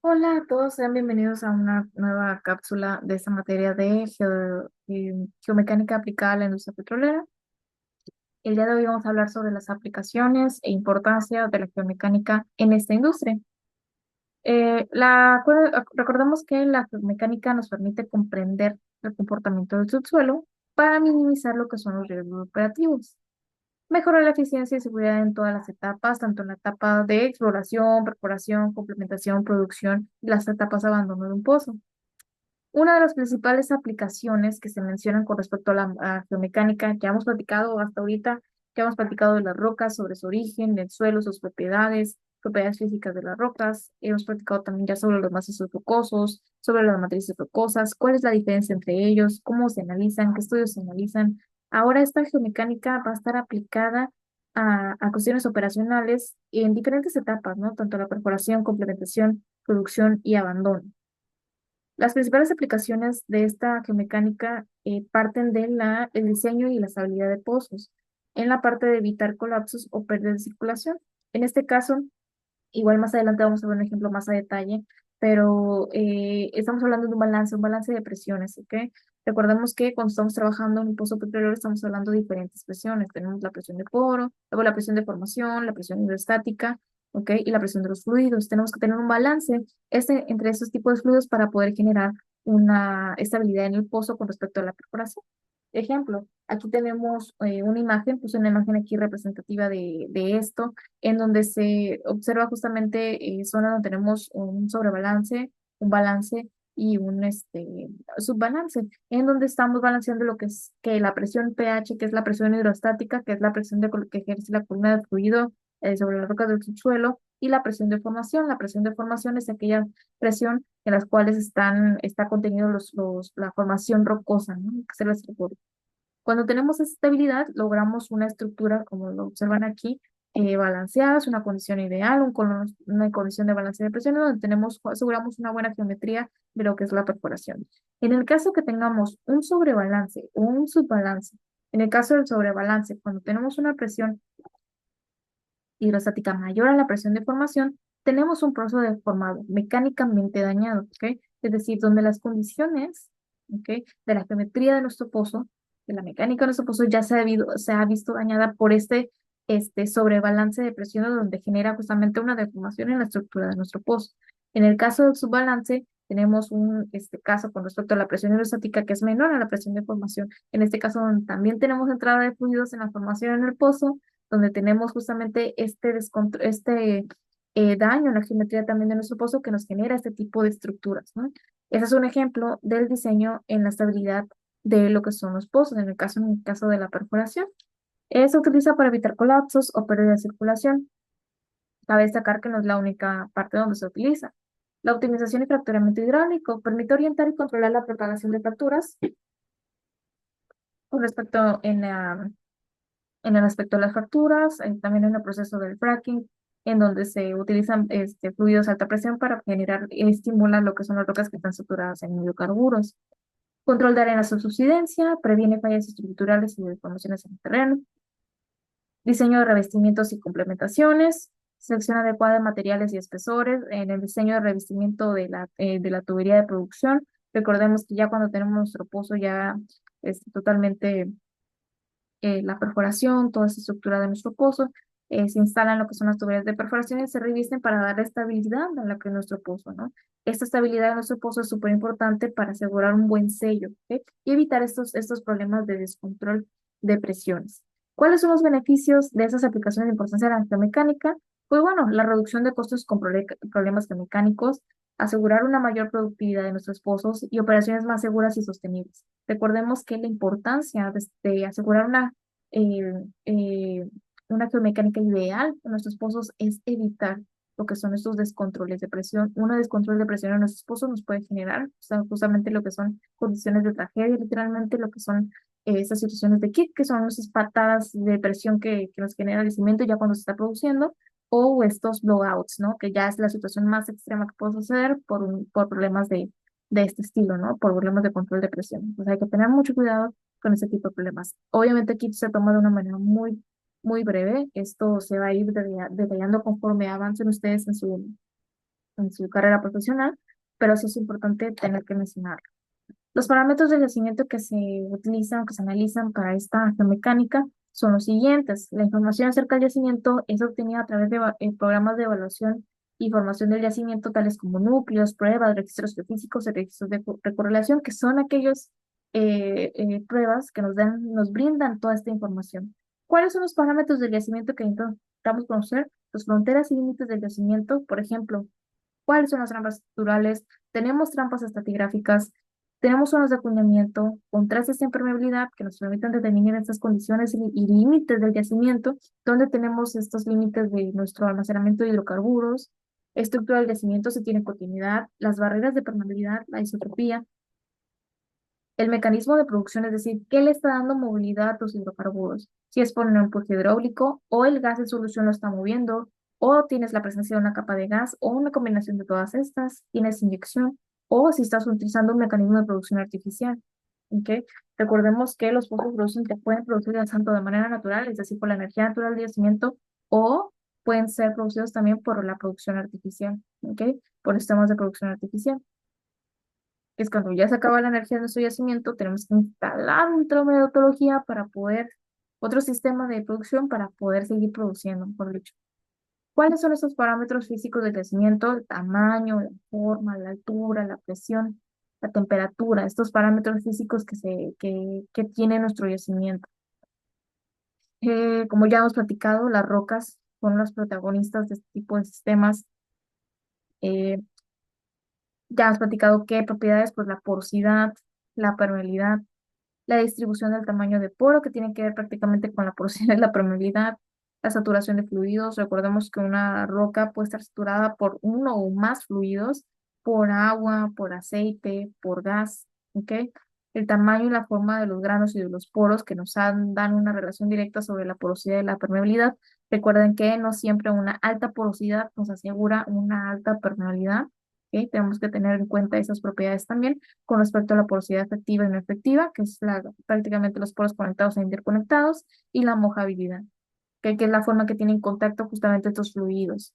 Hola a todos, sean bienvenidos a una nueva cápsula de esta materia de geomecánica aplicada a la industria petrolera. El día de hoy vamos a hablar sobre las aplicaciones e importancia de la geomecánica en esta industria. Recordemos que la geomecánica nos permite comprender el comportamiento del subsuelo para minimizar lo que son los riesgos operativos. Mejora la eficiencia y seguridad en todas las etapas, tanto en la etapa de exploración, perforación, complementación, producción y las etapas de abandono de un pozo. Una de las principales aplicaciones que se mencionan con respecto a la geomecánica, que hemos platicado hasta ahorita, que hemos platicado de las rocas, sobre su origen, del suelo, sus propiedades, propiedades físicas de las rocas. Hemos platicado también ya sobre los macizos rocosos, sobre las matrices rocosas, cuál es la diferencia entre ellos, cómo se analizan, qué estudios se analizan. Ahora esta geomecánica va a estar aplicada a cuestiones operacionales en diferentes etapas, ¿no? Tanto la perforación, complementación, producción y abandono. Las principales aplicaciones de esta geomecánica parten el diseño y la estabilidad de pozos, en la parte de evitar colapsos o pérdidas de circulación. En este caso, igual más adelante vamos a ver un ejemplo más a detalle, pero estamos hablando de un balance de presiones, ¿ok? Recordemos que cuando estamos trabajando en un pozo petrolero estamos hablando de diferentes presiones. Tenemos la presión de poro, luego la presión de formación, la presión hidrostática, ¿ok? Y la presión de los fluidos. Tenemos que tener un balance entre esos tipos de fluidos para poder generar una estabilidad en el pozo con respecto a la perforación. Ejemplo, aquí tenemos una imagen, puse una imagen aquí representativa de esto en donde se observa justamente zonas donde tenemos un sobrebalance, un balance y un subbalance, en donde estamos balanceando lo que es que la presión pH, que es la presión hidrostática, que es la presión que ejerce la columna de fluido sobre las rocas del subsuelo, y la presión de formación. La presión de formación es aquella presión en las cuales está contenido la formación rocosa, ¿no? Que se las recuerda. Cuando tenemos esa estabilidad, logramos una estructura, como lo observan aquí, balanceada, es una condición ideal, una condición de balance de presiones donde aseguramos una buena geometría de lo que es la perforación. En el caso que tengamos un sobrebalance o un subbalance, en el caso del sobrebalance, cuando tenemos una presión hidrostática mayor a la presión de formación, tenemos un proceso deformado, mecánicamente dañado, ¿ok? Es decir, donde las condiciones, ¿ok? De la geometría de nuestro pozo, de la mecánica de nuestro pozo, ya se ha visto dañada por este sobrebalance de presiones donde genera justamente una deformación en la estructura de nuestro pozo. En el caso del subbalance, tenemos un caso con respecto a la presión hidrostática que es menor a la presión de formación. En este caso, donde también tenemos entrada de fluidos en la formación en el pozo, donde tenemos justamente daño en la geometría también de nuestro pozo que nos genera este tipo de estructuras, ¿no? Ese es un ejemplo del diseño en la estabilidad de lo que son los pozos, en el caso de la perforación. Se utiliza para evitar colapsos o pérdida de circulación. Cabe destacar que no es la única parte donde se utiliza. La optimización y fracturamiento hidráulico permite orientar y controlar la propagación de fracturas con respecto en el aspecto de las fracturas, también en el proceso del fracking, en donde se utilizan fluidos de alta presión para generar y estimular lo que son las rocas que están saturadas en hidrocarburos. Control de arenas o subsidencia, previene fallas estructurales y deformaciones en el terreno. Diseño de revestimientos y complementaciones. Selección adecuada de materiales y espesores en el diseño de revestimiento de la tubería de producción. Recordemos que ya cuando tenemos nuestro pozo ya totalmente la perforación, toda esa estructura de nuestro pozo, se instalan lo que son las tuberías de perforación y se revisten para dar estabilidad a la que es nuestro pozo, ¿no? Esta estabilidad de nuestro pozo es súper importante para asegurar un buen sello, ¿ok? Y evitar estos problemas de descontrol de presiones. ¿Cuáles son los beneficios de esas aplicaciones de importancia de la geomecánica? Pues bueno, la reducción de costos con problemas geomecánicos, asegurar una mayor productividad de nuestros pozos y operaciones más seguras y sostenibles. Recordemos que la importancia de asegurar eh, eh, una geomecánica ideal en nuestros pozos es evitar lo que son estos descontroles de presión. Un descontrol de presión en nuestros pozos nos puede generar, o sea, justamente lo que son condiciones de tragedia, literalmente lo que son esas situaciones de kick, que son esas patadas de presión que nos genera el cimiento ya cuando se está produciendo, o estos blowouts, ¿no? Que ya es la situación más extrema que puede suceder por problemas de este estilo, ¿no? Por problemas de control de presión. Entonces hay que tener mucho cuidado con ese tipo de problemas. Obviamente aquí se toma de una manera muy, muy breve. Esto se va a ir detallando conforme avancen ustedes en su carrera profesional, pero sí es importante tener que mencionarlo. Los parámetros del yacimiento que se utilizan, que se analizan para esta geomecánica son los siguientes. La información acerca del yacimiento es obtenida a través de programas de evaluación y formación del yacimiento, tales como núcleos, pruebas, registros geofísicos y registros de recorrelación, que son aquellos pruebas que nos brindan toda esta información. ¿Cuáles son los parámetros del yacimiento que intentamos conocer? Las fronteras y límites del yacimiento, por ejemplo, cuáles son las trampas estructurales, tenemos trampas estratigráficas, tenemos zonas de acuñamiento, contrastes de impermeabilidad que nos permiten determinar estas condiciones y límites del yacimiento, donde tenemos estos límites de nuestro almacenamiento de hidrocarburos, estructura del yacimiento si tiene continuidad, las barreras de permeabilidad, la isotropía, el mecanismo de producción, es decir, qué le está dando movilidad a los hidrocarburos, si es por un empuje hidráulico o el gas en solución lo está moviendo, o tienes la presencia de una capa de gas o una combinación de todas estas, tienes inyección o si estás utilizando un mecanismo de producción artificial. ¿Ok? Recordemos que los pozos producen que pueden producir gas tanto de manera natural, es decir, por la energía natural del yacimiento, o pueden ser producidos también por la producción artificial, ¿ok? Por sistemas de producción artificial, que es cuando ya se acaba la energía de nuestro yacimiento, tenemos que instalar otra metodología para poder, otro sistema de producción para poder seguir produciendo, por dicho. ¿Cuáles son esos parámetros físicos del yacimiento? El tamaño, la forma, la altura, la presión, la temperatura, estos parámetros físicos que tiene nuestro yacimiento. Como ya hemos platicado, las rocas son los protagonistas de este tipo de sistemas. Eh, ya hemos platicado qué propiedades, pues la porosidad, la permeabilidad, la distribución del tamaño de poro, que tiene que ver prácticamente con la porosidad y la permeabilidad, la saturación de fluidos. Recordemos que una roca puede estar saturada por uno o más fluidos, por agua, por aceite, por gas, ¿ok? El tamaño y la forma de los granos y de los poros que dan una relación directa sobre la porosidad y la permeabilidad. Recuerden que no siempre una alta porosidad nos asegura una alta permeabilidad, ¿ok? Tenemos que tener en cuenta esas propiedades también con respecto a la porosidad efectiva y no efectiva, que es prácticamente los poros conectados e interconectados, y la mojabilidad, que es la forma que tienen contacto justamente estos fluidos.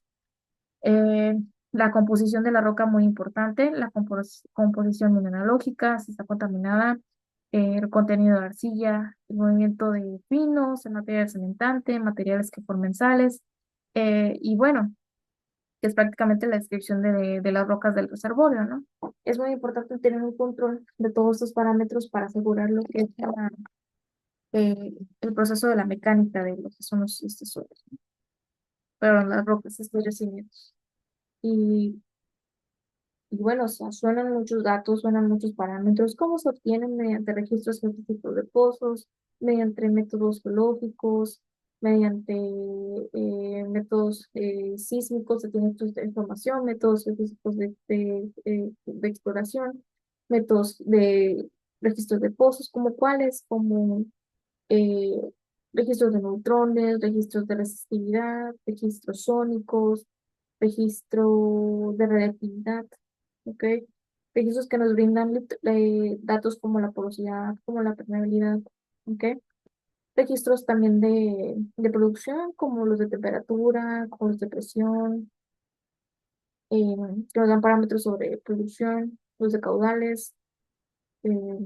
Eh, la composición de la roca muy importante, la composición mineralógica, si está contaminada, el contenido de arcilla, el movimiento de pinos, el material cementante, materiales que formen sales, y bueno, que es prácticamente la descripción de las rocas del reservorio, ¿no? Es muy importante tener un control de todos estos parámetros para asegurar lo que es el proceso de la mecánica de lo que son estos suelos, pero las rocas, estos yacimientos. Y, y bueno, o sea, suenan muchos datos, suenan muchos parámetros. ¿Cómo se obtienen? Mediante registros científicos de pozos, mediante métodos geológicos, mediante métodos sísmicos, se tiene toda esta información, métodos físicos de exploración, métodos de registros de pozos, como cuáles, como eh, registros de neutrones, registros de resistividad, registros sónicos, registro de reactividad, ¿ok? Registros que nos brindan datos como la porosidad, como la permeabilidad, ¿ok? Registros también de producción, como los de temperatura, como los de presión, eh, que nos dan parámetros sobre producción, los de caudales, eh,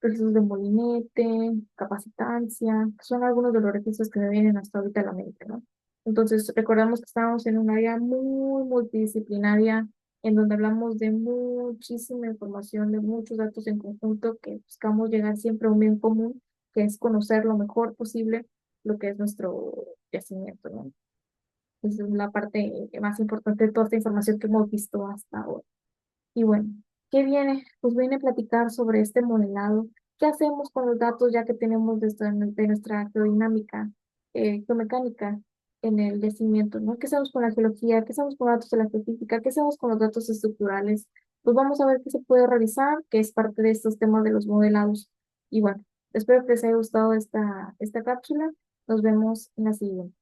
registros de molinete, capacitancia, que son algunos de los registros que me vienen hasta ahorita a la mente, ¿no? Entonces, recordamos que estamos en un área muy multidisciplinaria, en donde hablamos de muchísima información, de muchos datos en conjunto, que buscamos llegar siempre a un bien común, que es conocer lo mejor posible lo que es nuestro yacimiento, ¿no? Esa es la parte más importante de toda esta información que hemos visto hasta ahora. Y bueno, ¿qué viene? Pues viene a platicar sobre este modelado. ¿Qué hacemos con los datos ya que tenemos de nuestra geodinámica, geomecánica en el yacimiento, ¿no? ¿Qué hacemos con la geología? ¿Qué hacemos con los datos de la geofísica? ¿Qué hacemos con los datos estructurales? Pues vamos a ver qué se puede realizar, que es parte de estos temas de los modelados. Y bueno, espero que les haya gustado esta cápsula. Nos vemos en la siguiente.